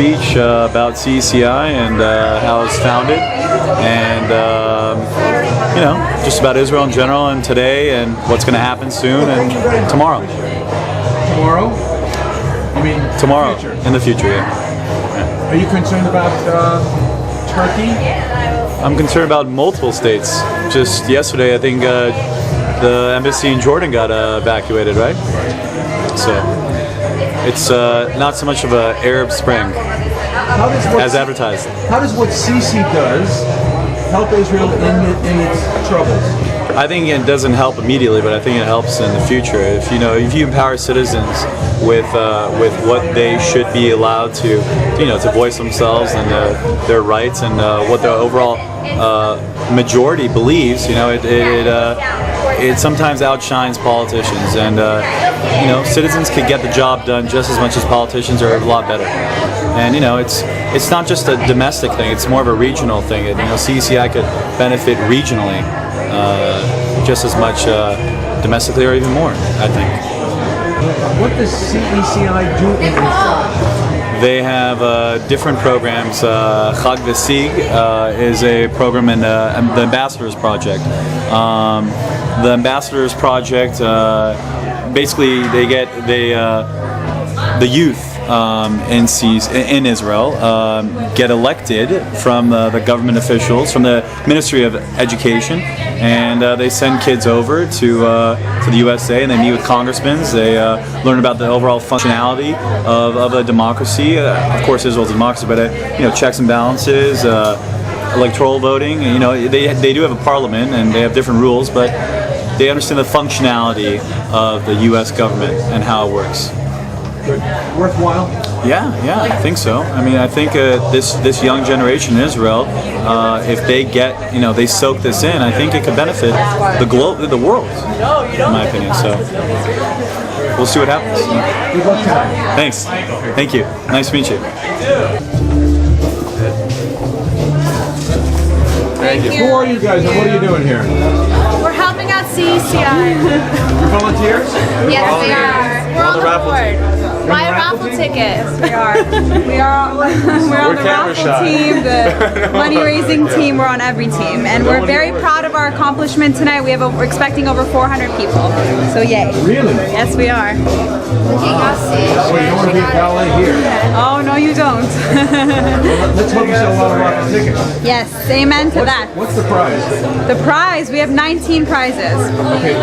speech about CECI and how it's founded, and you know, just about Israel in general, and today, and what's going to happen soon, and tomorrow. Tomorrow? You mean tomorrow? In the future, yeah. Are you concerned about Turkey? I'm concerned about multiple states. Just yesterday, I think the embassy in Jordan got evacuated, right? So it's not so much of an Arab Spring as advertised. How does what Sisi does help Israel in its troubles? I think it doesn't help immediately, but I think it helps in the future. If you empower citizens with what they should be allowed to, to voice themselves and their rights and what the overall majority believes, it sometimes outshines politicians, and citizens can get the job done just as much as politicians, or a lot better. And it's not just a domestic thing; it's more of a regional thing. And CECI could benefit regionally just as much domestically, or even more, I think. What does CECI do in Israel? They have different programs. Chag V'Sig is a program in the Ambassadors Project. The Ambassadors Project, basically, they get the youth in Israel get elected from the government officials, from the Ministry of Education, and they send kids over to the USA, and they meet with congressmen. They learn about the overall functionality of a democracy. Of course, Israel's a democracy, but checks and balances, electoral voting. They do have a parliament, and they have different rules, but they understand the functionality of the U.S. government and how it works. Good. Worthwhile? Yeah, I think so. I mean, I think this young generation in Israel, if they get, they soak this in, I think it could benefit the world, in my opinion. So we'll see what happens. Good luck tonight. Thanks. Thank you. Nice to meet you. Thank you. Who are you guys, and what are you doing here? We're helping out CECI. You're volunteers? Yes, we are. We're on the board. Buy a raffle ticket. Yes, we are. We're on the raffle team, the money-raising team. We're on every team, and we're very proud of our accomplishment tonight. We're expecting over 400 people. So yay! Really? Yes, we are. So you don't want to be a ballet here? Oh no, you don't. Let's hope you sell a lot of raffle tickets. Yes, amen to that. What's the prize? The prize, we have 19 prizes. Okay.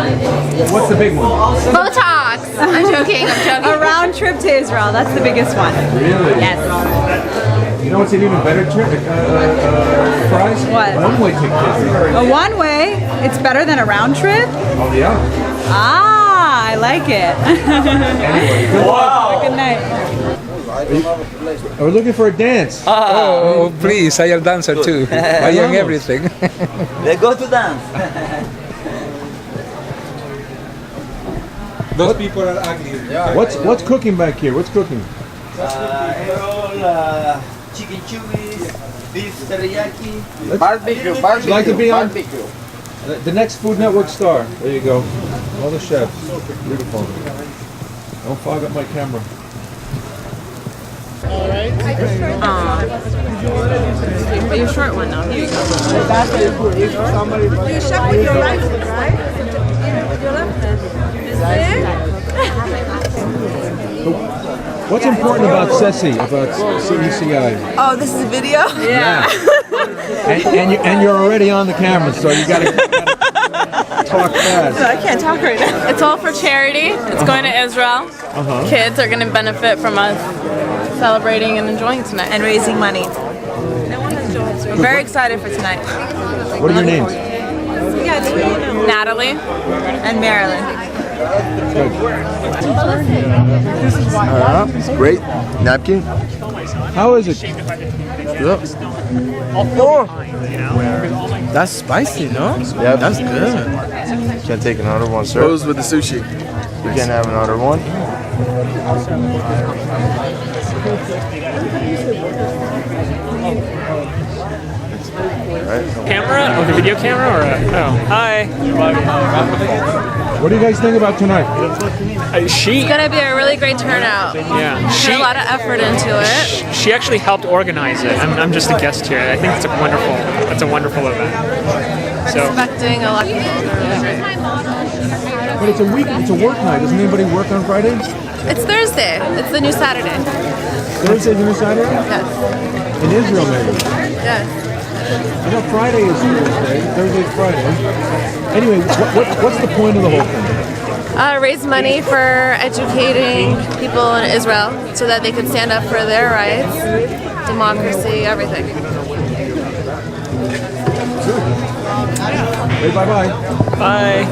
What's the big one? Botox. I'm joking. A round trip to Israel. That's the biggest one. Really? Yes. You know what's an even better prize? What? One-way ticket. A one-way. It's better than a round trip. Oh yeah. Ah, I like it. Wow. Good night. We're looking for a dance. Oh, please, I am dancer too. I am everything. They go to dance. Those people are ugly. What's cooking back here? What's cooking? Chicken chubis, beef teriyaki, barbecue. Would you like to be on the next Food Network star? There you go. All the chefs. Beautiful. Don't fog up my camera. But your short one now. Here you go. You chef with your right hand, right? With your left hand. What's important about CECI, about CECI? Oh, this is a video? Yeah. And you're already on the camera, so you gotta talk fast. I can't talk right now. It's all for charity. It's going to Israel. Kids are going to benefit from us celebrating and enjoying tonight. And raising money. We're very excited for tonight. What are your names? Natalie. And Marilyn. Great. Napkin. How is it? Oh, that's spicy, no? Yeah, that's good. Can I take another one, sir? Goes with the sushi. You can have another one. Right? Camera? Oh, the video camera or oh. Hi. What do you guys think about tonight? It's gonna be a really great turnout. Yeah. Put a lot of effort into it. She actually helped organize it. I'm just a guest here. I think it's a wonderful event. So Expecting a lot of people. But it's a work night. Doesn't anybody work on Fridays? It's Thursday. It's the new Saturday. Thursday's the new Saturday? Yes. In Israel, maybe. Yes. I know Friday is Thursday. Thursday's Friday. Anyway, what's the point of the whole thing? Raise money for educating people in Israel so that they can stand up for their rights, democracy, everything. Hey, bye-bye. bye.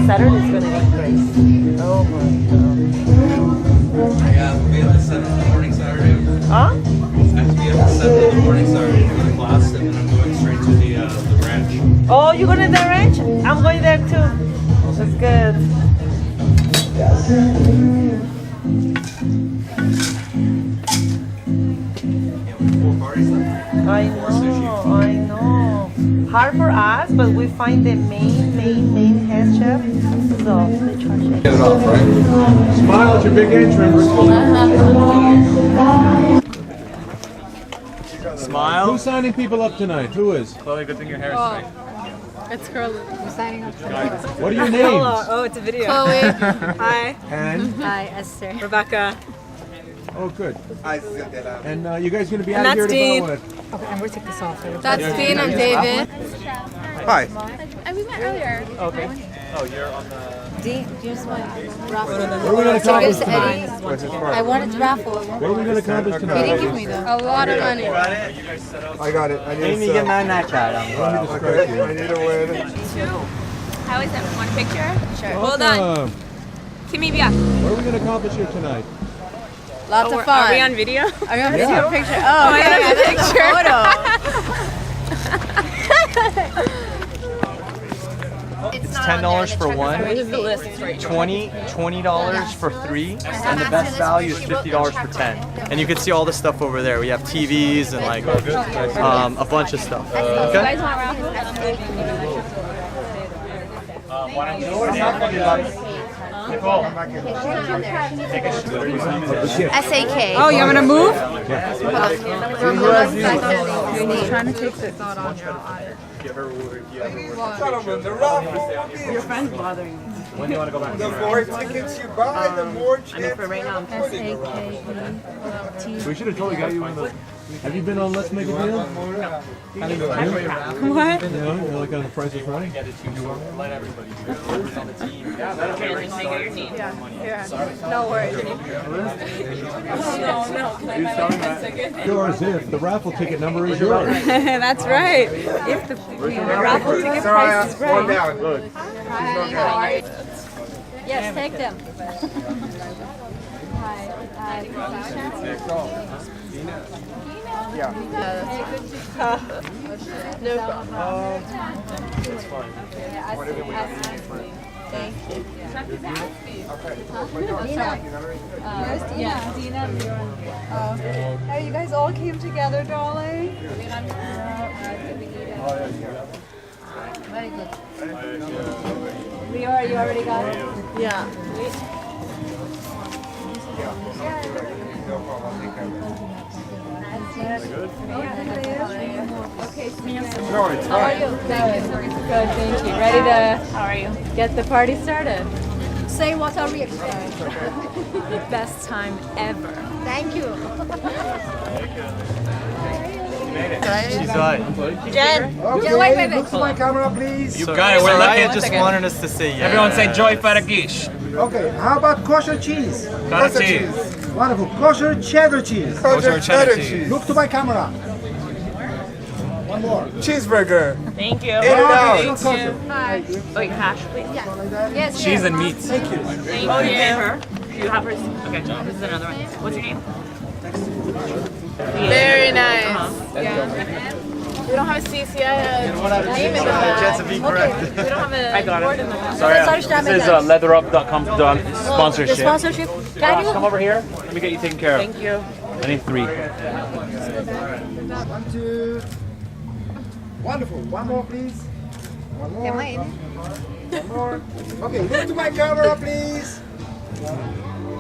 Saturday's going to be great. Oh my God. Yeah, we have to set up the morning Saturday. Huh? I have to be up at 7 in the morning Saturday to go to class, and then I'm going straight to the ranch. Oh, you going to the ranch? I'm going there too. That's good. I know. Hard for us, but we find the main head chef. So they charge it. Get it off, right? Smile, it's your big entrance. Smile. Who's signing people up tonight? Who is? Chloe, good thing your hair is straight. It's Curly. I'm signing up. What are your names? Oh, it's a video. Chloe. Hi. And? Hi, Esther. Rebecca. Oh, good. And you guys going to be And out of here that's Dean. tomorrow? What? Okay, I'm going to take this off. That's Dean. I'm David. Hi. We met earlier. Okay. Oh, you're on the... Dean, here's my raffle. What are we going to accomplish tonight? I wanted to raffle. What are we going to accomplish tonight? He didn't give me though. A lot of money. I got it. I need Let me get my match out. I need to wear it. How is that? One picture? Sure. Hold on. Kimibia. What are we going to accomplish here tonight? Lots of fun. Are we on video? Are we on video? Yeah. Picture? Oh, I have a picture. It's $10 for one, $20 for three, and the best value is $50 for 10. And you can see all the stuff over there. We have TVs and like a bunch of stuff. Okay. SAK. Oh, you want me to move? He's trying to take this out on Your friend's bothering me. When do you want to go back? The more tickets you buy, the more chance. I mean, for right now, I'm SAKE. We should have totally got you on the... Have you been on Let's Make a Deal? What? You know, like on The Price is Right? Let everybody do it. On the team. No worries. Yours if the raffle ticket number is yours. That's right. If the raffle ticket price is right. Down. Look. Yes, take them. Yeah. No problem. It's fine. Thank you. Dina. Oh, you guys all came together, darling. Very good. Leora, you already got it? Yeah. Okay, No, it's how are you? Thank you. Good, thank you. Ready to get the party started? Say what are we expecting? Best time ever. Thank you. She's right. Jen. Okay, wait. look to my camera, please. You got it. We're lucky. Just wanted us to see. Yeah. Everyone say Joy Faragish. Okay, how about kosher cheese? Kosher cheese. Wonderful. Kosher cheddar cheese. Kosher cheddar cheese. Look to my camera. One more. Cheeseburger. Thank you. In and out. Wait, hash, please. Yes. Cheese and meat. Thank you. Oh, you gave her? You have hers? Okay, this is another one. What's your name? Very nice. We don't have a CCI name in the back. Chance of being correct. We don't have a board in the back. Sorry, this is leatherup.com sponsorship. The sponsorship. Can you? Come over here. Let me get you taken care of. Thank you. I need 3. 1, 2. Wonderful. One more, please. One more. One more. Okay, look to my camera, please.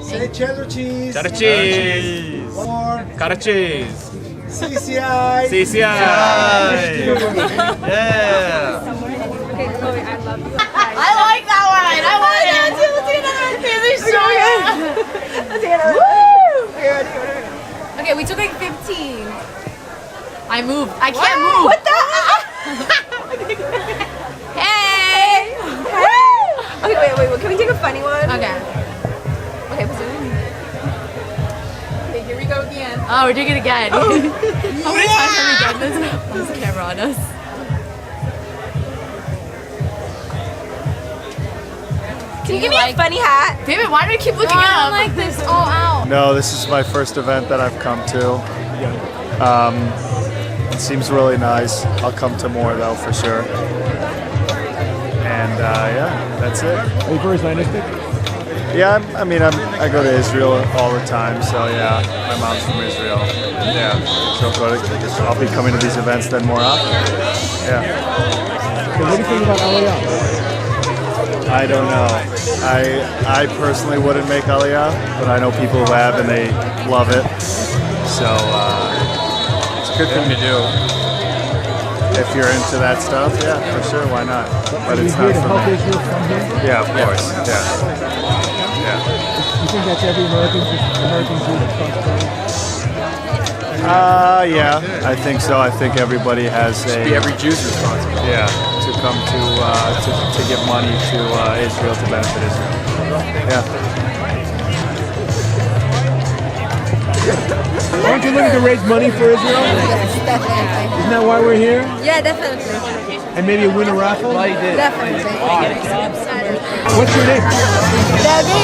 Say cheddar cheese. Cheddar cheese. One more. Cheddar cheese. CCI. CCI. Yeah. Okay, Chloe, I love you. I like that one. I want it. Let's see another TV show. Let's see another one. Okay, we took like 15. I moved. I can't move. What the? Hey. Okay, wait. Can we take a funny one? Okay. Okay, what's it? Okay, here we go again. Oh, we're doing it again. How many times have we done this? There's a camera on us. Can you give me a funny hat? David, why do we keep looking up? Like this all out. No, this is my first event that I've come to. It seems really nice. I'll come to more though, for sure. And yeah, that's it. Are you very Zionistic? Yeah, I go to Israel all the time, so yeah, my mom's from Israel. Yeah, so I'll be coming to these events then more often. Yeah. Okay, what do you think about Aliyah? I don't know. I personally wouldn't make Aliyah, but I know people who have and they love it. So it's a good thing to do. If you're into that stuff, yeah, for sure, why not? But it's not for me. Yeah, of course. Yeah. You think that's every American Jew that comes to? Yeah, I think so. I think everybody has a. Be every Jew's responsibility. Yeah, to come to give money to Israel to benefit Israel. Yeah. Aren't you looking to raise money for Israel? Yes, definitely. Isn't that why we're here? Yeah, definitely. And maybe win a raffle? Definitely. What's your name? Debbie.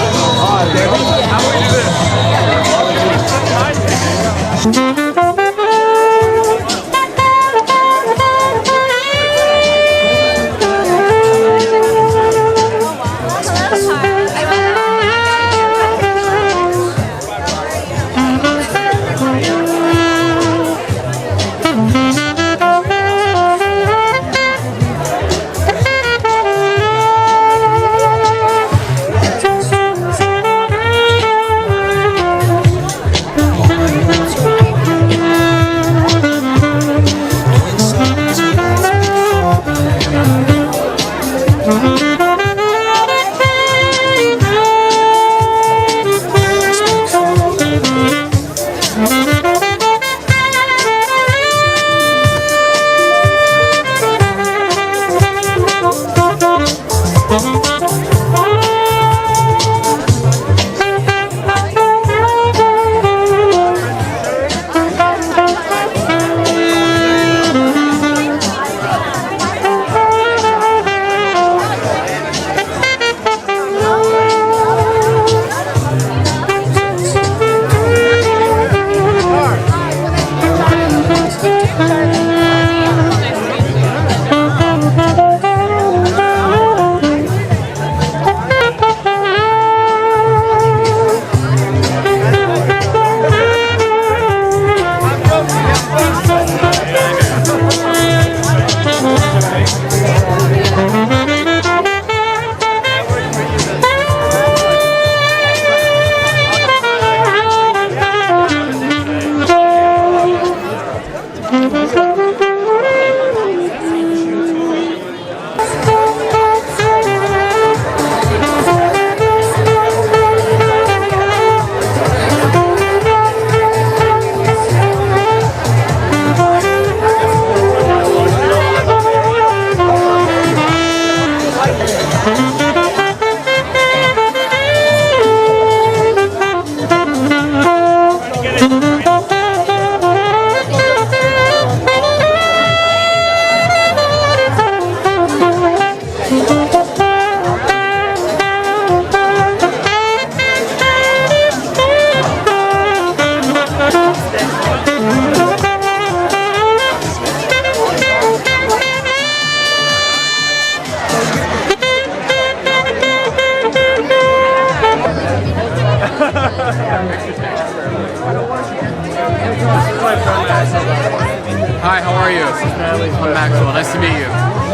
Hi, how are you? I'm Maxwell. Nice to meet you.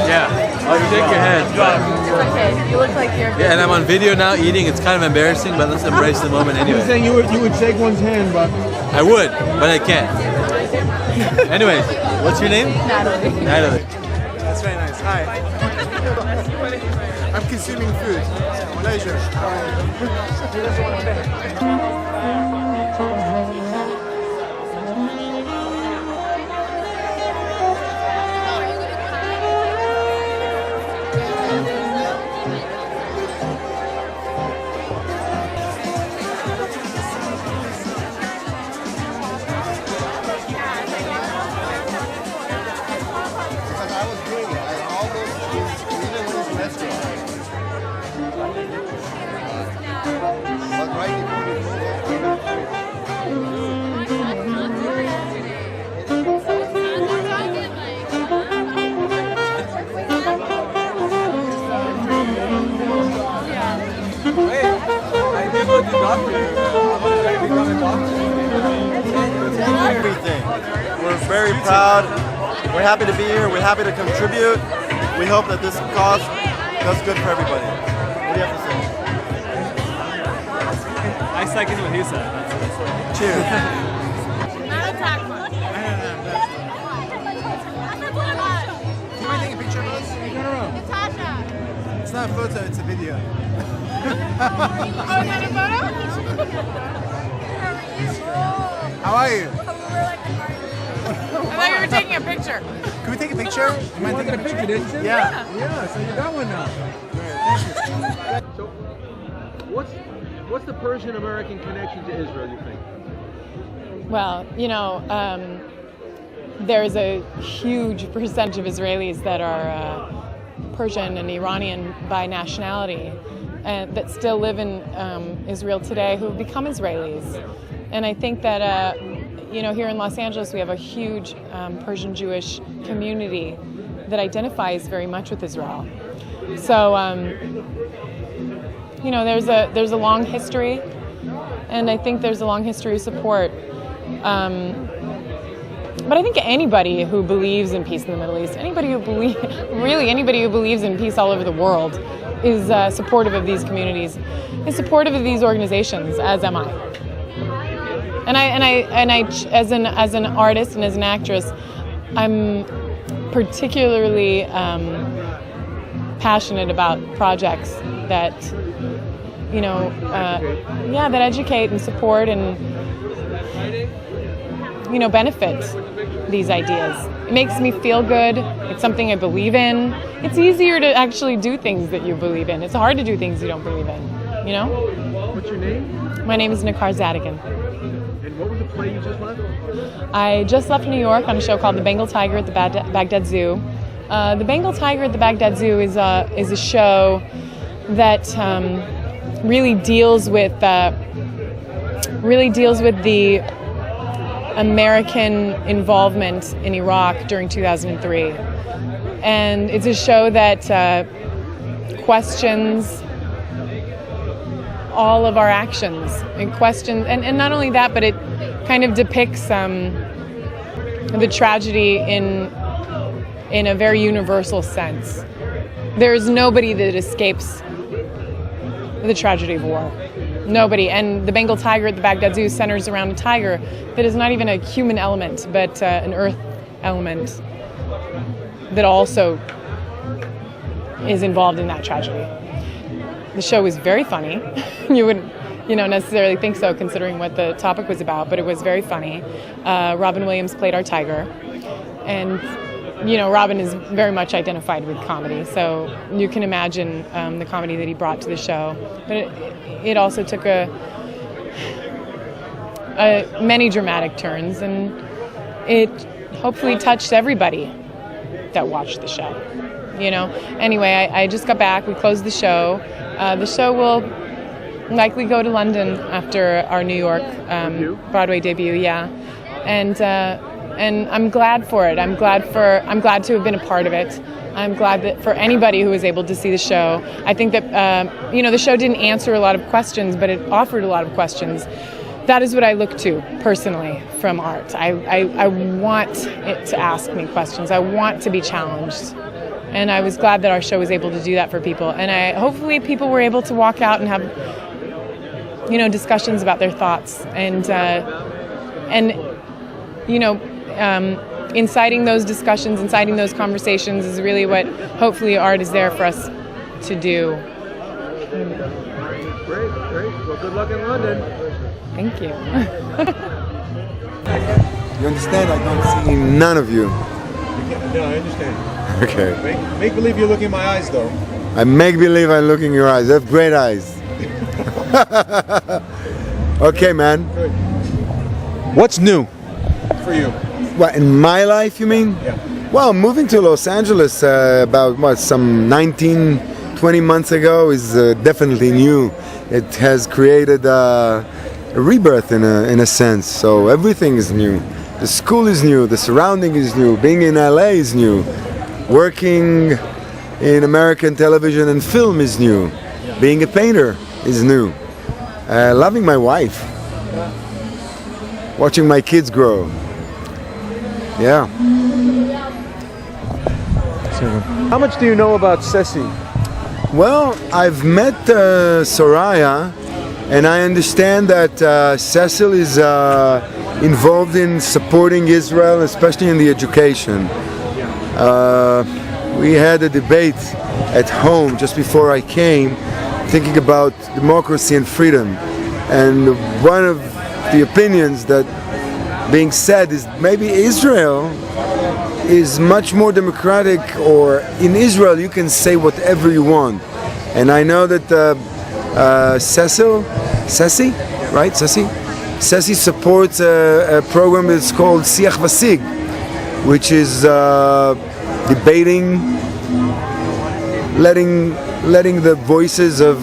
Yeah. Shake your hand. It's okay. You look like you're. Yeah, and I'm on video now eating. It's kind of embarrassing, but let's embrace the moment You were anyway. saying you would shake one's hand, but I would, but I can't. Anyways, what's your name? Natalie. Natalie. That's very nice. Hi. I'm consuming food. Pleasure. Everything. We're very proud. We're happy to be here. We're happy to contribute. We hope that this cause does good for everybody. What do you have to say? I second what he said. Cheers. Not attack much. Do you mind taking a picture of us? Natasha. It's not a photo, it's a video. Oh, is that a photo? How are you? I thought you were taking a picture. Can we take a picture? you wanted a picture, didn't you? Yeah. Yeah, so you got one now. So, what's the Persian-American connection to Israel, you think? Well, you know, there's a huge percentage of Israelis that are Persian and Iranian by nationality that still live in Israel today who have become Israelis. And I think that, you know, here in Los Angeles we have a huge Persian Jewish community that identifies very much with Israel. So, you know, there's a long history, and I think there's a long history of support. But I think anybody who believes in peace in the Middle East, anybody who believes in peace all over the world, is supportive of these communities, is supportive of these organizations, as am I. And I, as an artist and as an actress, I'm particularly passionate about projects that, you know, that educate and support and, you know, benefit these ideas. It makes me feel good. It's something I believe in. It's easier to actually do things that you believe in. It's hard to do things you don't believe in, you know? What's your name? My name is Nakar Zadigan. And what was the play you just left? I just left New York on a show called The Bengal Tiger at the Baghdad Zoo. The Bengal Tiger at the Baghdad Zoo is a show that really deals with the American involvement in Iraq during 2003. And it's a show that questions all of our actions and questions, and not only that, but it kind of depicts the tragedy in a very universal sense. There's nobody that escapes the tragedy of war. Nobody. And the Bengal tiger at the Baghdad Zoo centers around a tiger that is not even a human element, but an earth element that also is involved in that tragedy. The show was very funny. You wouldn't, necessarily think so considering what the topic was about, but it was very funny. Robin Williams played our tiger, and Robin is very much identified with comedy, so you can imagine the comedy that he brought to the show. But it also took many dramatic turns, and it hopefully touched everybody that watched the show. Anyway, I just got back. We closed the show. The show will likely go to London after our New York Broadway debut. Yeah, and I'm glad for it. I'm glad to have been a part of it. I'm glad that for anybody who was able to see the show. I think that the show didn't answer a lot of questions, but it offered a lot of questions that is what I look to personally from art. I want it to ask me questions. I want to be challenged. And I was glad that our show was able to do that for people. And hopefully people were able to walk out and have, discussions about their thoughts. And inciting those discussions, inciting those conversations is really what hopefully art is there for us to do. Great. Well, good luck in London. Thank you. You understand? I don't see none of you. No, I understand. Okay. Make believe you're looking in my eyes, though. I make believe I'm looking in your eyes. You have great eyes. Okay, man. Good. What's new for you? What, in my life, you mean? Yeah. Well, moving to Los Angeles about some 19, 20 months ago is definitely new. It has created a rebirth in a sense. So everything is new. The school is new. The surrounding is new. Being in LA is new. Working in American television and film is new. Being a painter is new. Loving my wife. Watching my kids grow. Yeah. How much do you know about AFCECI? Well, I've met Soiree, and I understand that Cecil is involved in supporting Israel, especially in the education. We had a debate at home just before I came, thinking about democracy and freedom. And one of the opinions that being said is maybe Israel is much more democratic, or in Israel you can say whatever you want. And I know that AFCECI, right? AFCECI supports a program that's called Siach Vasig, which is debating, letting the voices of,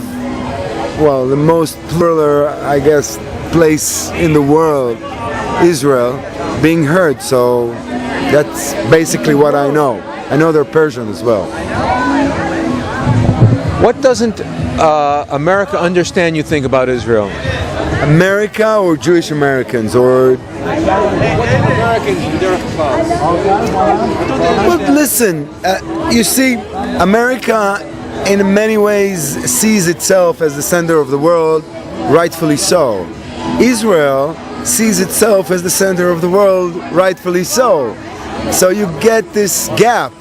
well, the most plural, I guess, place in the world, Israel, being heard. So that's basically what I know. I know they're Persian as well. What doesn't America understand, you think, about Israel? America or Jewish Americans, or But listen, you see, America in many ways sees itself as the center of the world, rightfully so. Israel sees itself as the center of the world, rightfully so. So you get this gap.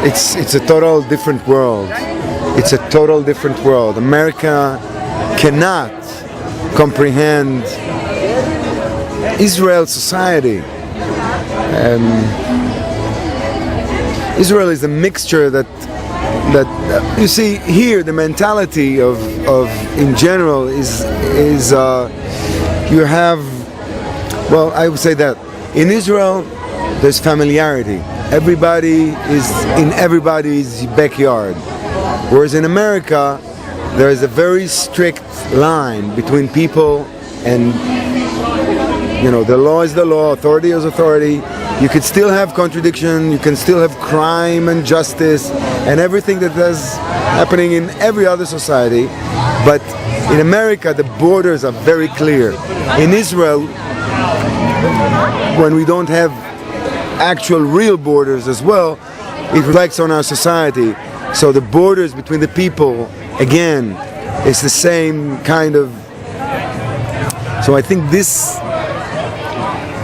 It's a total different world. It's a total different world. America cannot comprehend Israel society. Israel is a mixture that you see here. The mentality of in general is you have, well, I would say that in Israel there's familiarity. Everybody is in everybody's backyard. Whereas in America, there is a very strict line between people, and the law is the law, authority is authority. You could still have contradiction, you can still have crime and justice and everything that is happening in every other society. But in America, the borders are very clear. In Israel, when we don't have actual real borders as well, it reflects on our society. So the borders between the people, again, is the same kind of. So I think this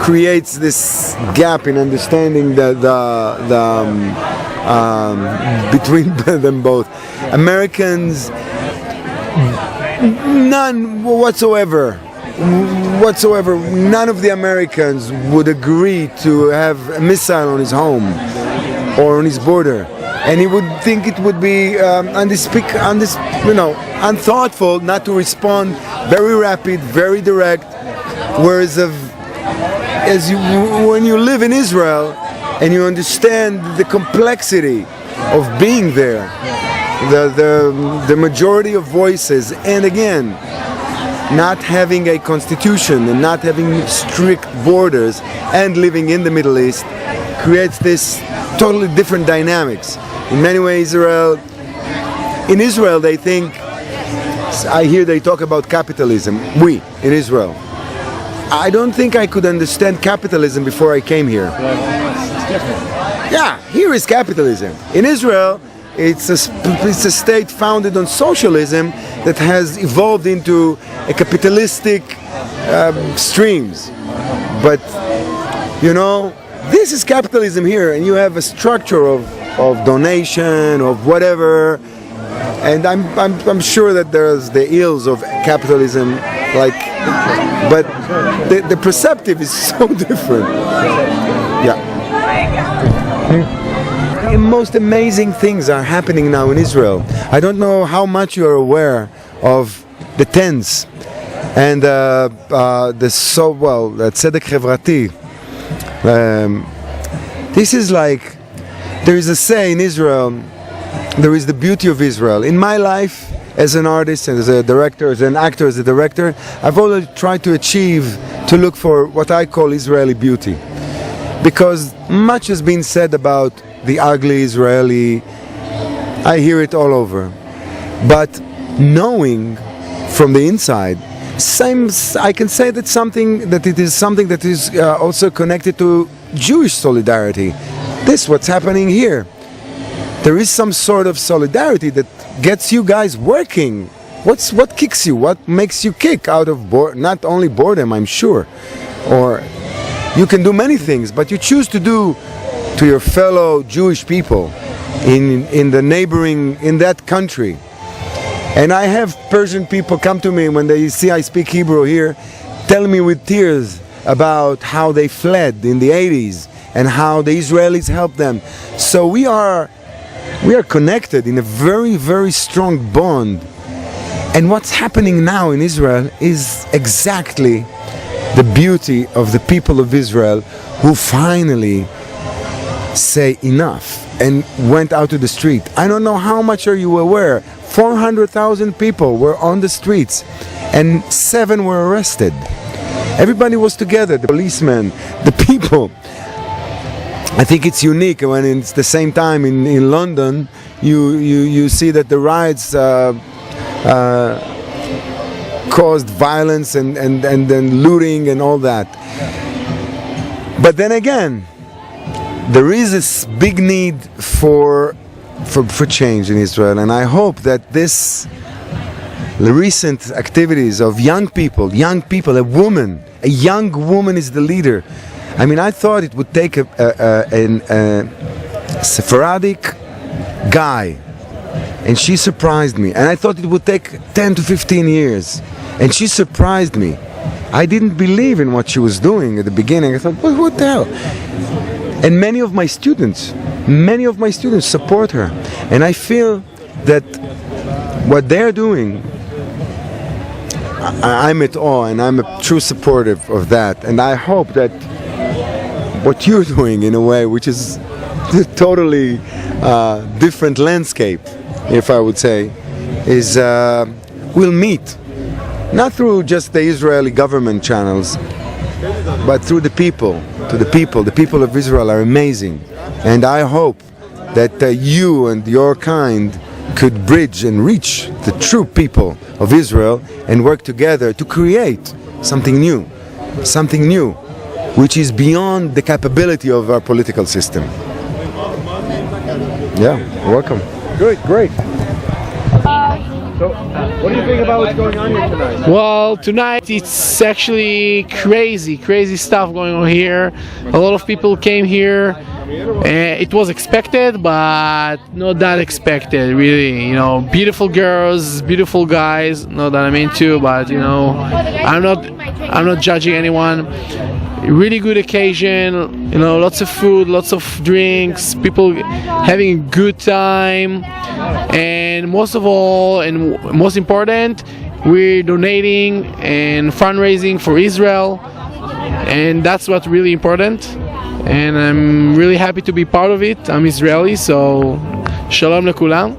creates this gap in understanding between them both. Americans, none whatsoever. None of the Americans would agree to have a missile on his home or on his border. And he would think it would be unthoughtful not to respond very rapid, very direct. Whereas when you live in Israel and you understand the complexity of being there, the majority of voices, and again, not having a constitution and not having strict borders and living in the Middle East creates this totally different dynamics. In many ways, in Israel, they think I hear they talk about capitalism. We, in Israel. I don't think I could understand capitalism before I came here. It's different. Yeah, here is capitalism. In Israel, it's a state founded on socialism that has evolved into a capitalistic streams. But, you know, this is capitalism here, and you have a structure of donation, of whatever, and I'm sure that there's the ills of capitalism, like, but the perceptive is so different. Yeah. The most amazing things are happening now in Israel. I don't know how much you are aware of the tents and tzedek חברתי. This is like, there is a say in Israel, there is the beauty of Israel. In my life, as an artist, and as a director, as an actor, as a director, I've always tried to look for what I call Israeli beauty. Because much has been said about the ugly Israeli, I hear it all over. But knowing from the inside, I can say that it is something that is also connected to Jewish solidarity. This is what's happening here. There is some sort of solidarity that gets you guys working. What kicks you? What makes you kick out of not only boredom, I'm sure, or you can do many things, but you choose to do to your fellow Jewish people in the neighboring, in that country. And I have Persian people come to me when they see I speak Hebrew here, tell me with tears about how they fled in the 80s and how the Israelis helped them. So we are connected in a very, very strong bond. And what's happening now in Israel is exactly the beauty of the people of Israel who finally say enough and went out to the street. I don't know how much are you aware. 400,000 people were on the streets and 7 were arrested. Everybody was together, the policemen, the people. I think it's unique when it's the same time in London you see that the riots caused violence and then looting and all that. But then again, there is this big need for change in Israel, and I hope that the recent activities of young people, a young woman is the leader. I mean, I thought it would take a Sephardic guy, and she surprised me. And I thought it would take 10 to 15 years, and she surprised me. I didn't believe in what she was doing at the beginning. I thought, what the hell? And many of my students support her. And I feel that what they're doing, I'm at awe, and I'm a true supporter of that. And I hope that what you're doing, in a way, which is a totally different landscape, if I would say, is we'll meet, not through just the Israeli government channels, but through the people, The people of Israel are amazing, and I hope that you and your kind could bridge and reach the true people of Israel and work together to create something new, which is beyond the capability of our political system. Yeah, welcome. Good, great. So, what do you think about what's going on here tonight? Well, tonight it's actually crazy stuff going on here. A lot of people came here. It was expected, but not that expected, really. You know, beautiful girls, beautiful guys. Not that I'm into, but you know, I'm not judging anyone. Really good occasion, you know, lots of food, lots of drinks, people having a good time, and most of all, and most important, we're donating and fundraising for Israel, and that's what's really important, and I'm really happy to be part of it. I'm Israeli, so shalom lekulam,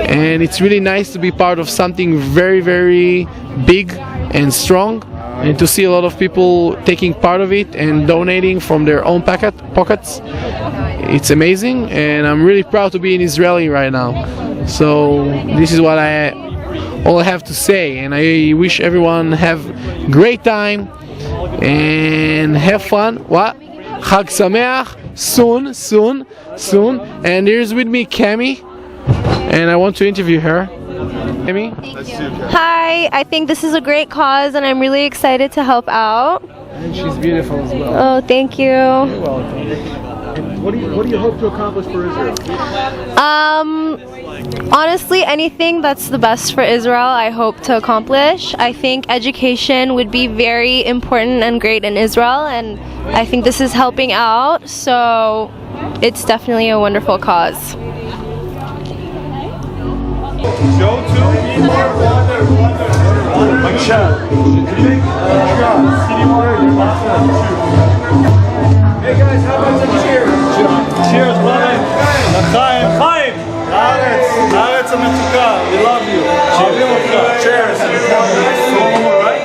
and it's really nice to be part of something very, very big and strong, and to see a lot of people taking part of it and donating from their own pockets. It's amazing, and I'm really proud to be an Israeli right now. So this is what I all I have to say. And I wish everyone have great time and have fun. What? Chag Sameach. Soon. And here's with me Cami, and I want to interview her. Cami? Hi, I think this is a great cause and I'm really excited to help out. And she's beautiful as well. Oh, thank you. You're welcome. And what do you hope to accomplish for Israel? Honestly, anything that's the best for Israel, I hope to accomplish. I think education would be very important and great in Israel, and I think this is helping out, so it's definitely a wonderful cause. Hey guys, how about some cheers? Cheers, brother. Chaim. Laaretz HaMetuka. We love you. Cheers. All right?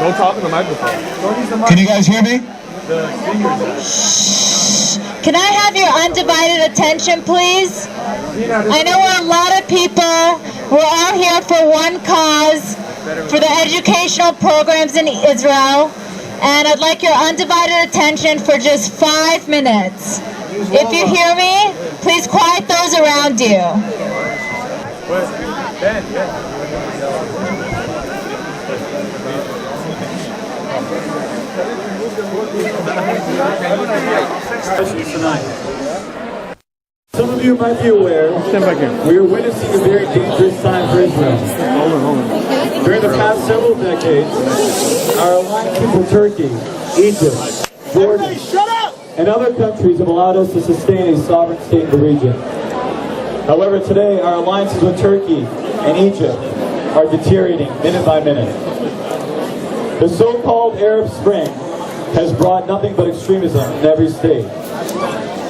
Don't talk in the microphone. Can you guys hear me? Can I have your undivided attention, please? I know we're a lot of people. We're all here for one cause, for the educational programs in Israel. And I'd like your undivided attention for just 5 minutes. If you hear me, please quiet those around you. Some of you might be aware, we are witnessing a very dangerous time for Israel. During the past several decades, our alliances with Turkey, Egypt, Jordan, and other countries have allowed us to sustain a sovereign state in the region. However, today, our alliances with Turkey and Egypt are deteriorating minute by minute. The so-called Arab Spring has brought nothing but extremism in every state.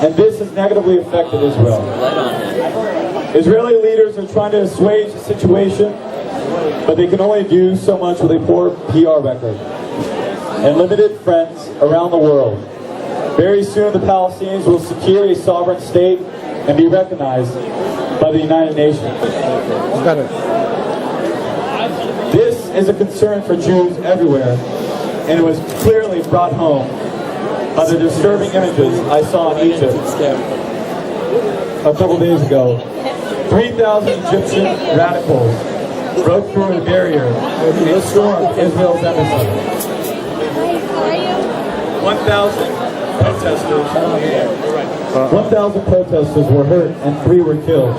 And this has negatively affected Israel. Israeli leaders are trying to assuage the situation, but they can only do so much with a poor PR record and limited friends around the world. Very soon the Palestinians will secure a sovereign state and be recognized by the United Nations. This is a concern for Jews everywhere, and it was clearly brought home by the disturbing images I saw in Egypt a couple days ago. 3,000 Egyptian radicals broke through a barrier and stormed Israel's embassy. 1,000 protesters were hurt and 3 were killed.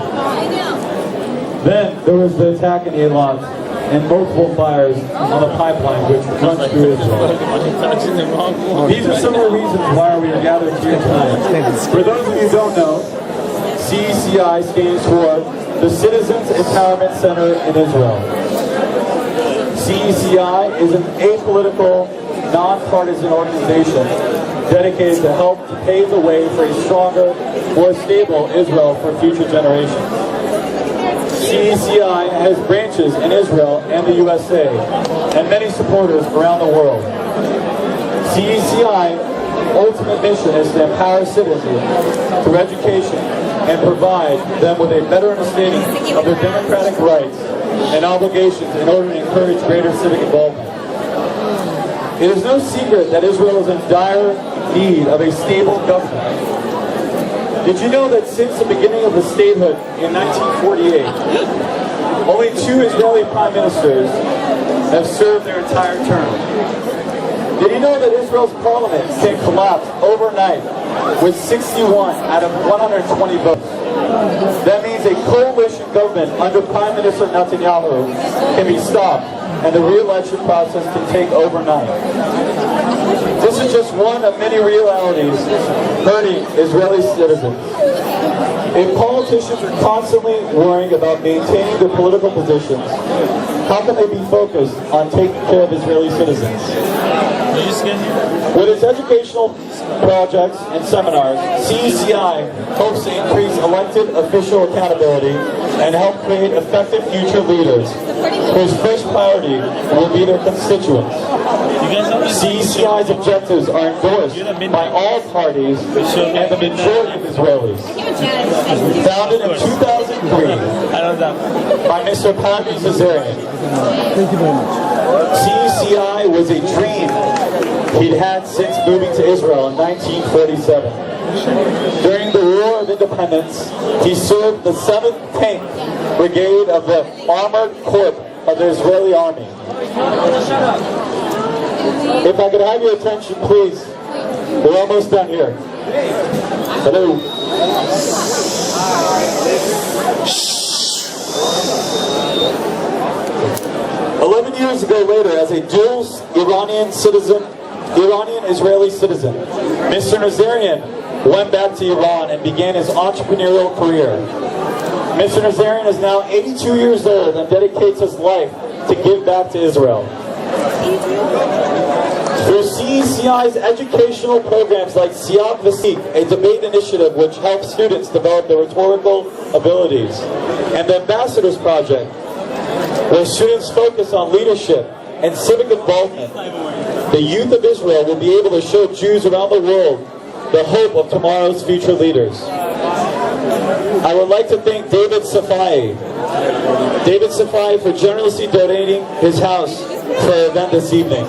Then there was the attack in Eilat and multiple fires on the pipeline which runs through Israel. These are some of the reasons why we are gathered here tonight. For those of you who don't know, CECI stands for the Citizens Empowerment Center in Israel. CECI is an apolitical, nonpartisan organization dedicated to help to pave the way for a stronger, more stable Israel for future generations. CECI has branches in Israel and the USA, and many supporters around the world. CECI's ultimate mission is to empower citizens through education and provide them with a better understanding of their democratic rights and obligations in order to encourage greater civic involvement. It is no secret that Israel is in dire need of a stable government. Did you know that since the beginning of the statehood in 1948, only 2 Israeli prime ministers have served their entire term? Did you know that Israel's parliament can collapse overnight with 61 out of 120 votes? That means a coalition government under Prime Minister Netanyahu can be stopped and the re-election process can take overnight. This is just one of many realities hurting Israeli citizens. If politicians are constantly worrying about maintaining their political positions, how can they be focused on taking care of Israeli citizens? With its educational projects and seminars, CECI hopes to increase elected official accountability and help create effective future leaders whose first priority will be their constituents. CECI's objectives are endorsed by all parties and the majority of Israelis. Founded in 2003 by Mr. Patrick Cesarian, CECI was a dream he'd had since moving to Israel in 1947. During the War of Independence, he served the 7th Tank Brigade of the Armored Corps of the Israeli Army. If I could have your attention, please. We're almost done here. Hello. 11 years ago later, as a dual Iranian-Israeli citizen, Mr. Nazarian went back to Iran and began his entrepreneurial career. Mr. Nazarian is now 82 years old and dedicates his life to give back to Israel. Through CECI's educational programs like Siak V'Sik, a debate initiative which helps students develop their rhetorical abilities, and the Ambassadors Project, where students focus on leadership and civic involvement, the youth of Israel will be able to show Jews around the world the hope of tomorrow's future leaders. I would like to thank David Safai for generously donating his house for our event this evening.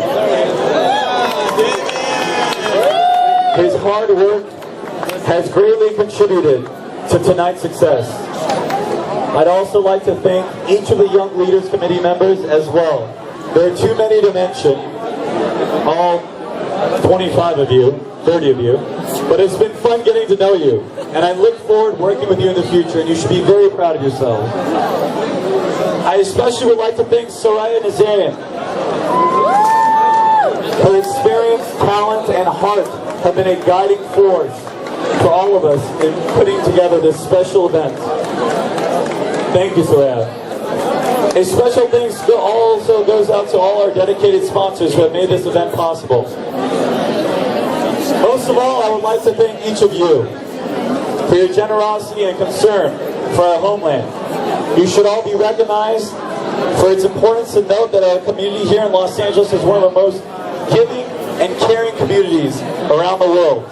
His hard work has greatly contributed to tonight's success. I'd also like to thank each of the Young Leaders Committee members as well. There are too many to mention. all 25 of you, 30 of you, but it's been fun getting to know you, and I look forward working with you in the future, and you should be very proud of yourselves. I especially would like to thank Soiree and Nazarian. Her experience, talent, and heart have been a guiding force for all of us in putting together this special event. Thank you, Soiree. A special thanks also goes out to all our dedicated sponsors who have made this event possible. Most of all, I would like to thank each of you for your generosity and concern for our homeland. You should all be recognized for its importance to note that our community here in Los Angeles is one of the most giving and caring communities around the world.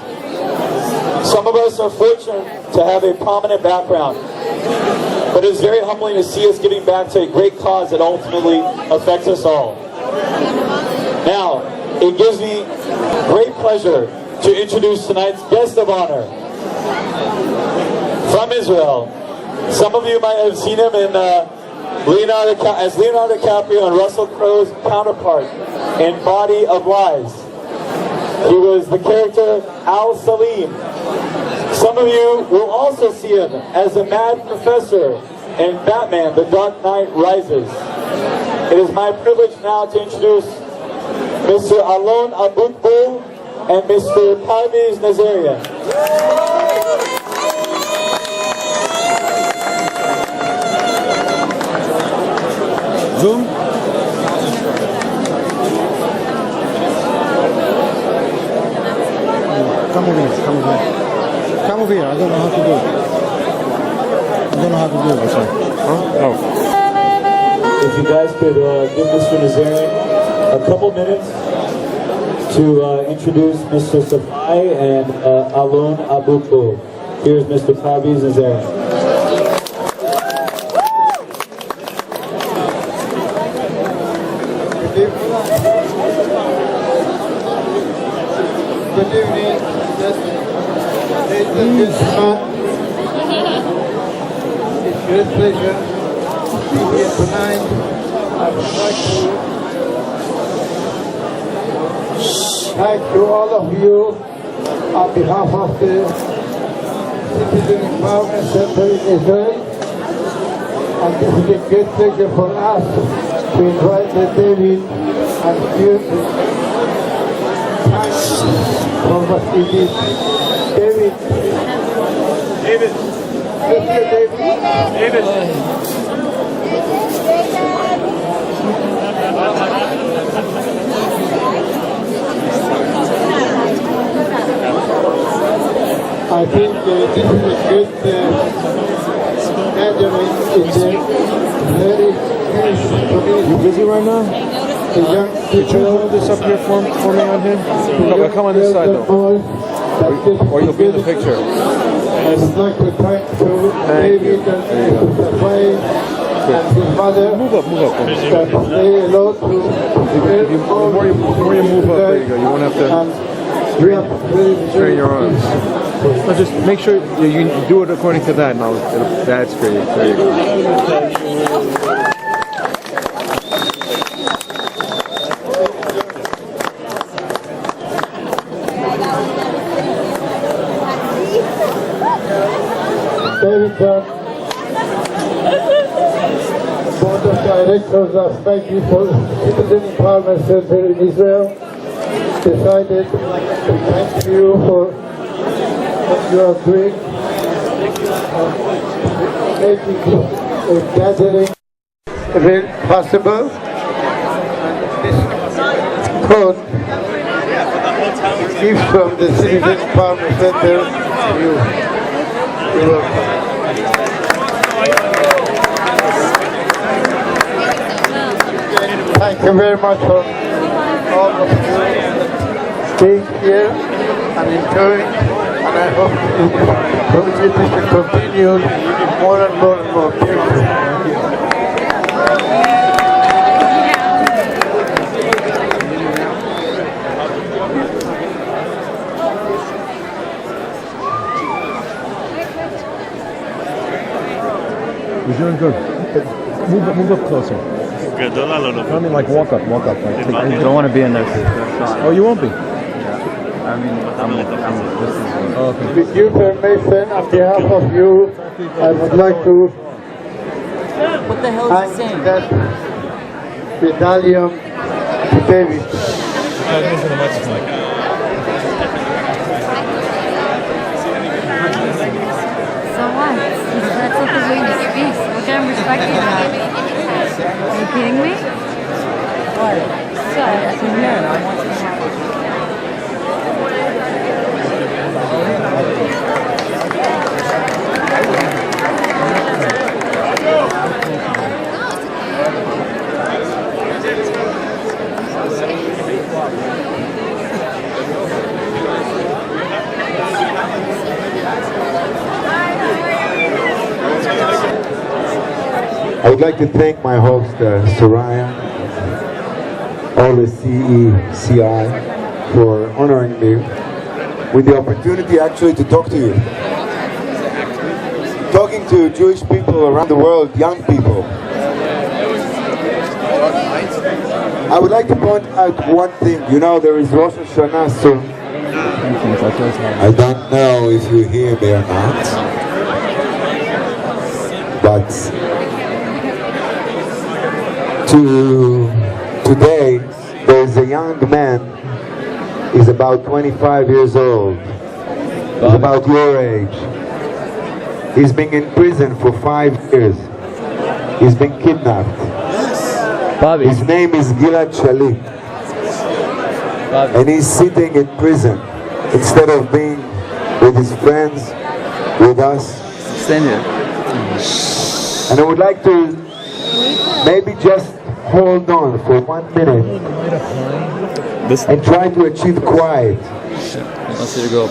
Some of us are fortunate to have a prominent background, but it is very humbling to see us giving back to a great cause that ultimately affects us all. Now, it gives me great pleasure to introduce tonight's guest of honor from Israel. Some of you might have seen him in Leonardo DiCaprio and Russell Crowe's counterpart in Body of Lies. He was the character Al Salim. Some of you will also see him as the Mad Professor in Batman: The Dark Knight Rises. It is my privilege now to introduce Mr. Alon Abutbul and Mr. Parviz Nazarian. Zoom. Come over here, come over here. Come over here, I don't know how to do it. I don't know how to do it, sir. Huh? Oh. If you guys could give Mr. Nazarian a couple minutes to introduce Mr. Safai and Alon Abutbul. Here's Mr. Parviz Nazarian. Good evening, ladies and gentlemen. It's a great pleasure to be here tonight. I would like to thank to all of you on behalf of the Citizen Empowerment Center in Israel. And this is a great pleasure for us to invite David and Stuart for what we did. David. I think this is a good gathering. It's a very community. You busy right now? Could you hold this up here for me on him? No, come on this side though. Or you'll be in the picture. I would like to thank David and Safai and his mother. Move up. That they allowed to The more you move up, there you go. You won't have to strain your arms. No, just make sure you do it according to that. No, that's great. There you go. David, Board of Directors of Thank You for Citizen Empowerment Center in Israel decided to thank you for what you are doing, making a gathering event possible. This code gives from the Citizen Empowerment Center to you. You're welcome. Thank you very much for all of you being here and enjoying, and I hope the community will continue more and more and more. Thank you. You're doing good. Move up closer. I mean, like walk up. Like, I don't want to be in there. Oh, you won't be. I mean, I'm listening. Oh, okay. With your permission, on behalf of you, I would like to What the hell is he saying? that medallion to David. So what? That's like his way to speak. What kind of respect do you have? Are you kidding me? What? So, I would like to thank my host, Soiree, all the CECI, for honoring me with the opportunity actually to talk to you. Talking to Jewish people around the world, young people. I would like to point out one thing. You know, there is Rosh Hashanah soon. I don't know if you hear me or not, but today there's a young man. He's about 25 years old. He's about your age. He's been in prison for 5 years. He's been kidnapped. Bobby. His name is Gilad Shalit. And he's sitting in prison instead of being with his friends, with us. Stand here. And I would like to maybe just hold on for 1 minute and try to achieve quiet. Let's see you go.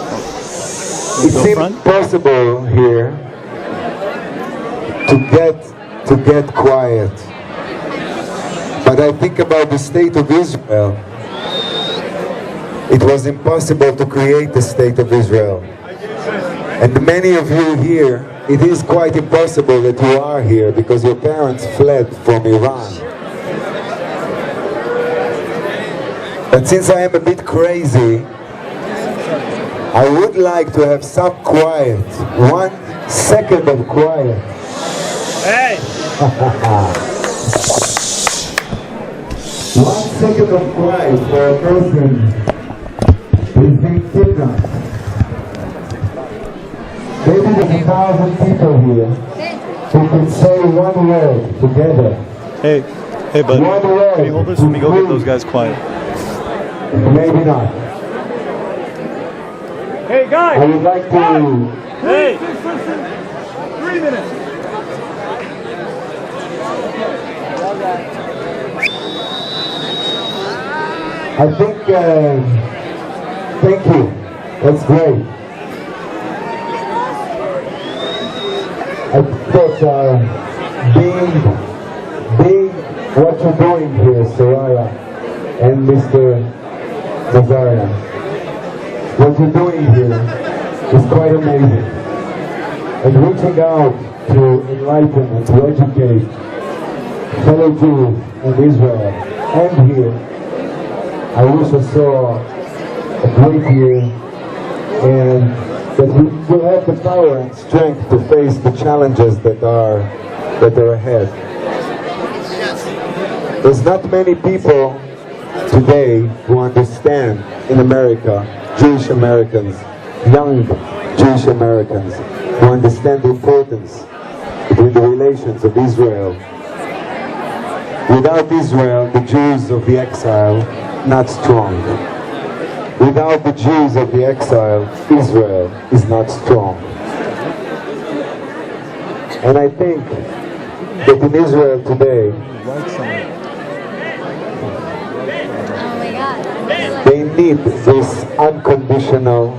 It seems possible here to get quiet. But I think about the state of Israel. It was impossible to create the state of Israel. And many of you here, it is quite impossible that you are here because your parents fled from Iran. But since I am a bit crazy, I would like to have some quiet. 1 second of quiet. Hey! 1 second of quiet for a person who is being kidnapped. Maybe there's 1,000 people here who can say one word together. Hey, bud. One word. Can you hold this? Let me go get those guys quiet. Maybe not. Hey, guys! I would like to... Hey! 3 minutes. I think, thank you. That's great. I thought being what you're doing here, Soiree and Mr. Nazaria, what you're doing here is quite amazing. And reaching out to enlighten and to educate fellow Jews in Israel and here. I wish I saw a great year and that we will have the power and strength to face the challenges that are ahead. There's not many people today who understand in America, Jewish Americans, young Jewish Americans, who understand the importance between the relations of Israel. Without Israel, the Jews of the exile, not strong. Without the Jews of the exile, Israel is not strong. And I think that in Israel today, they need this unconditional,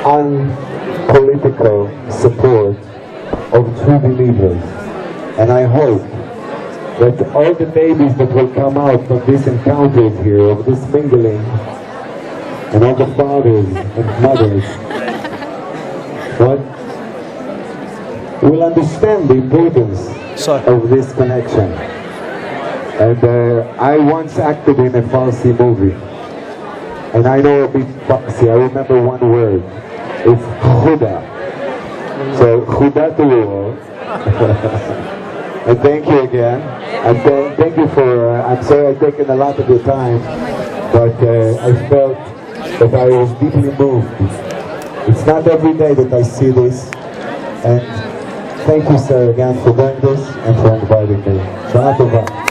unpolitical support of true believers. And I hope that all the babies that will come out from these encounters here, of this mingling, and all the fathers and mothers, what? will understand the importance of this connection. And I once acted in a Farsi movie, and I know a bit Farsi. I remember one word. It's Khuda. So Khuda to you all. And thank you again. And thank you for, I'm sorry I've taken a lot of your time, but I felt that I was deeply moved. It's not every day that I see this. And thank you, sir, again for doing this and for inviting me. Shana Tova.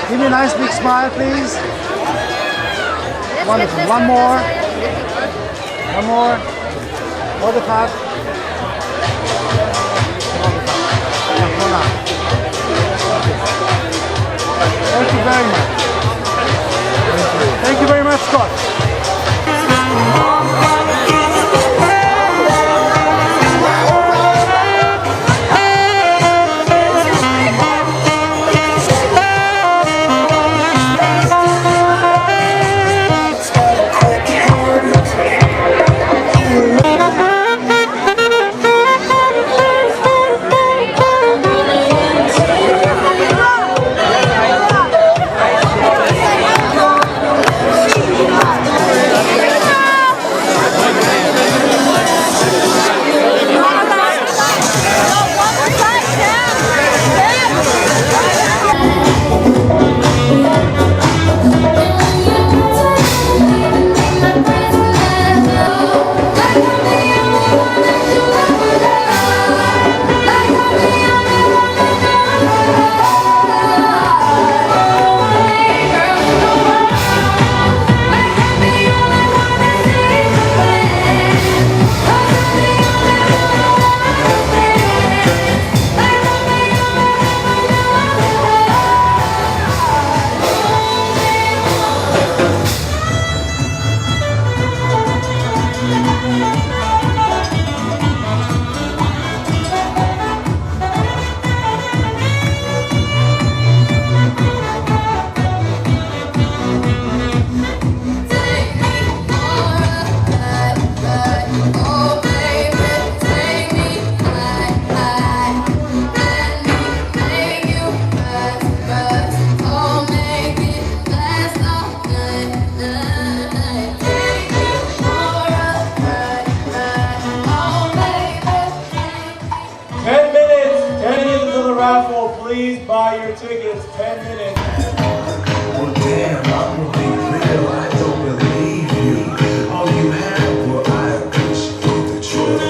Give me a nice big smile, please. Wonderful. One more. One more. Other part. Thank you very much. Thank you very much, Scott. Please buy your tickets, 10 minutes. Well, damn, I'm gonna be real, I don't believe you. All you have, well, I appreciate the truth.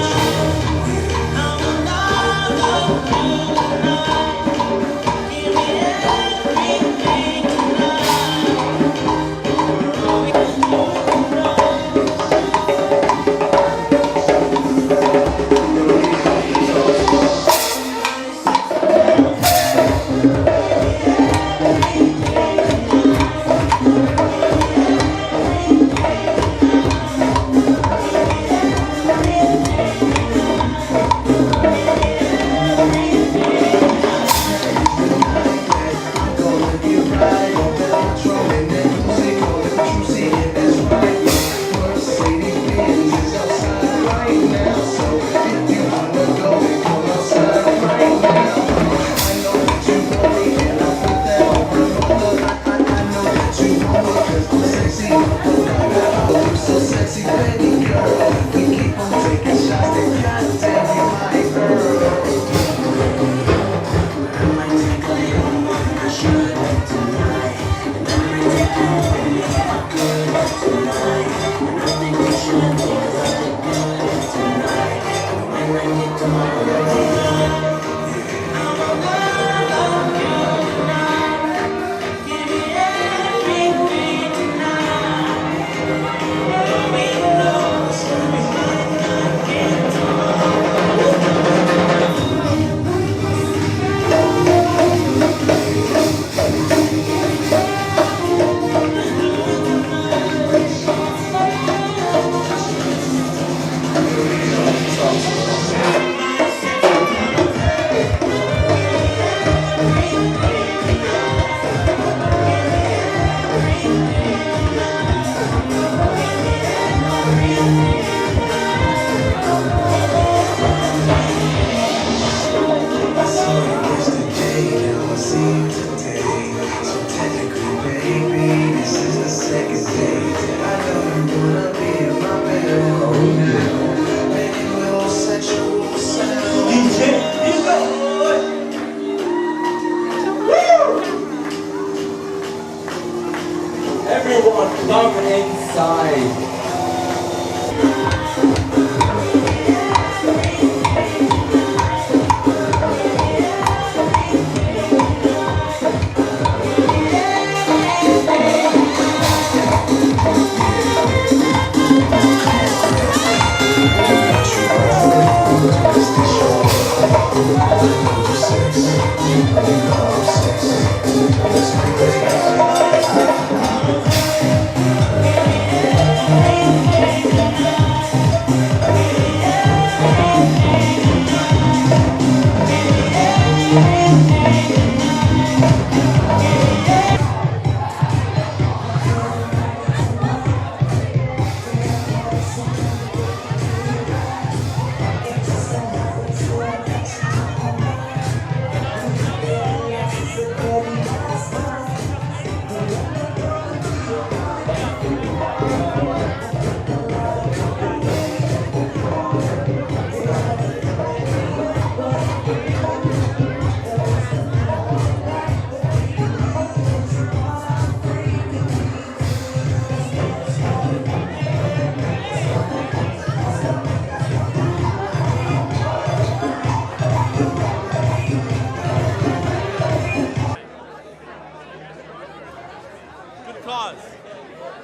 Cause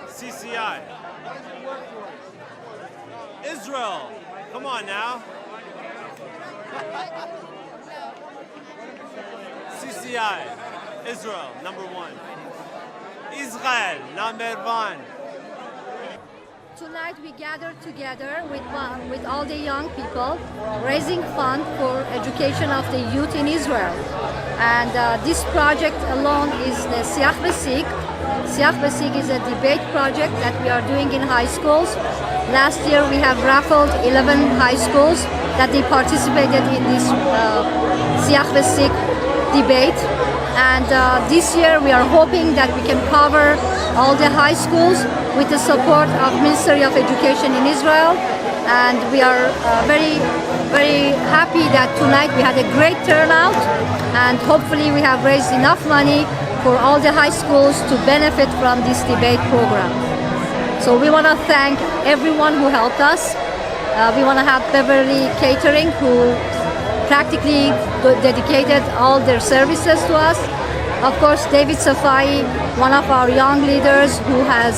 CCI. Israel. Come on now. CCI. Israel, #1. Israel, #1. Tonight we gathered together with all the young people, raising funds for education of the youth in Israel. And this project alone is the AFCECI. AFCECI is a debate project that we are doing in high schools. Last year we have raffled 11 high schools that they participated in this AFCECI debate. And this year we are hoping that we can cover all the high schools with the support of Ministry of Education in Israel. And we are very happy that tonight we had a great turnout, and hopefully we have raised enough money for all the high schools to benefit from this debate program. So we want to thank everyone who helped us. We want to have Beverly Catering, who practically dedicated all their services to us. Of course, David Safai, one of our young leaders, who has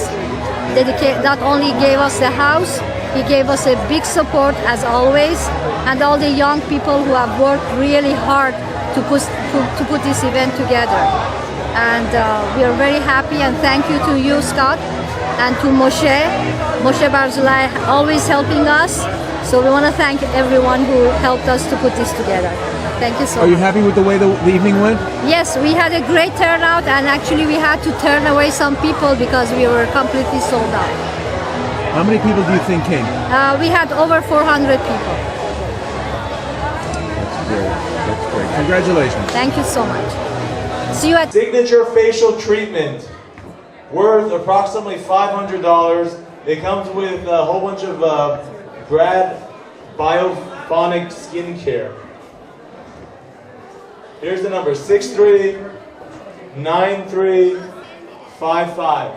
not only gave us the house, he gave us a big support as always, and all the young people who have worked really hard to put this event together. And we are very happy, and thank you to you, Scott, and to Moshe Barzilai, always helping us. So we want to thank everyone who helped us to put this together. Thank you so much. Are you happy with the way the evening went? Yes, we had a great turnout, and actually we had to turn away some people because we were completely sold out. How many people do you think came? We had over 400 people. That's great. That's great. Congratulations. Thank you so much. See you at Signature facial treatment, worth approximately $500. It comes with a whole bunch of grad biophonic skincare. Here's the number: 639355.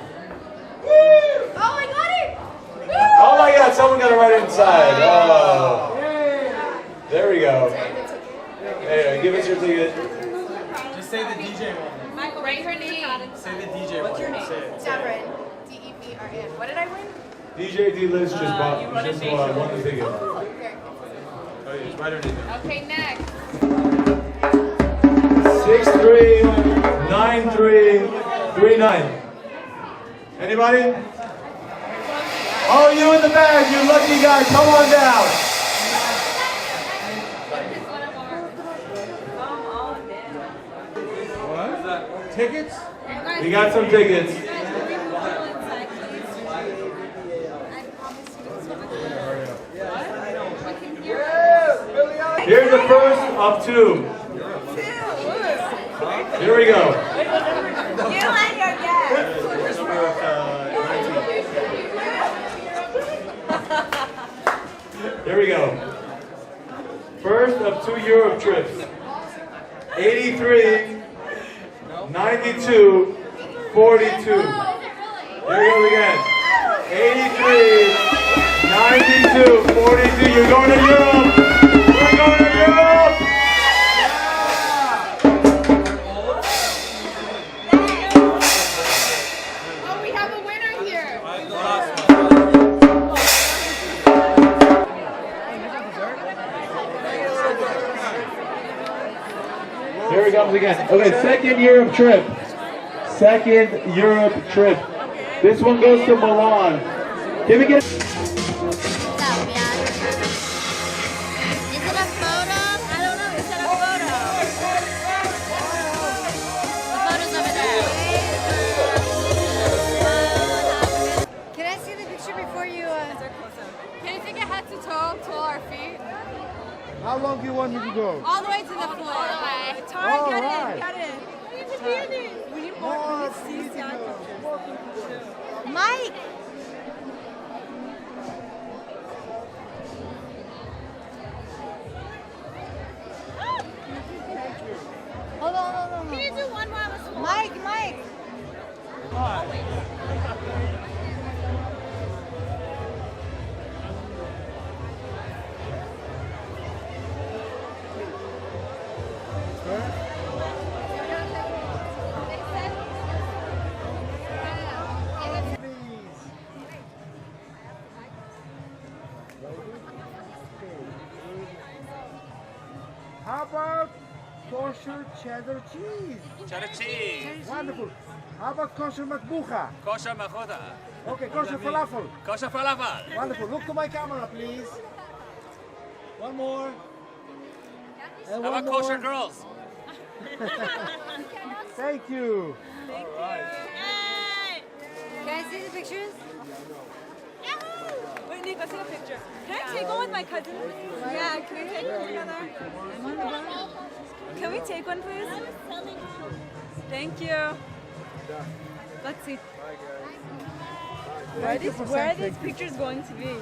Oh, I got it! Oh my God! Someone got it right inside. Oh, there we go. There, give us your ticket. Just say the DJ one. Michael, write her name. Say the DJ one. What's your name? Say it. Devrin. D-E-V-R-N. What did I win? DJ D Liz just bought. Just won the ticket. Oh, okay. Oh, yeah, just write her name down. Okay, next. 639339. Anybody? Oh, you in the back, you lucky guy. Come on down. What? Tickets? We got some tickets. Here's the first of two. Here we go. You and your guest. Here we go. First of 2 Europe trips. 83, 92, 42. Here we go again. 83, 92, 42. You're going to Europe. We're going to Europe. Oh, we have a winner here. Here we go. comes again. Okay, second Europe trip. Second Europe trip. This one goes to Milan. Can we get... Is it a photo? I don't know. Is it a photo? The photo's over there. Can I see the picture before you? Can you take a head to toe to all our feet? How long do you want me to go? All the way to the floor. All the way. Tara, All get right. in. Get in. We need more CCI pictures. Mike! Hold on. Can you do one more on the floor? Mike! How about kosher cheddar cheese? Cheddar cheese. Wonderful. How about kosher matbucha? Kosher machuta. Okay, kosher falafel. Kosher falafel. Wonderful. Look to my camera, please. One more. And How one about kosher more. girls? Thank you. Can I see the pictures? Wait, Nico, take a picture. Can I take one with my cousin? Yeah, can we take one together? Can we take one, please? Thank you. Let's see. Where are these pictures going to be?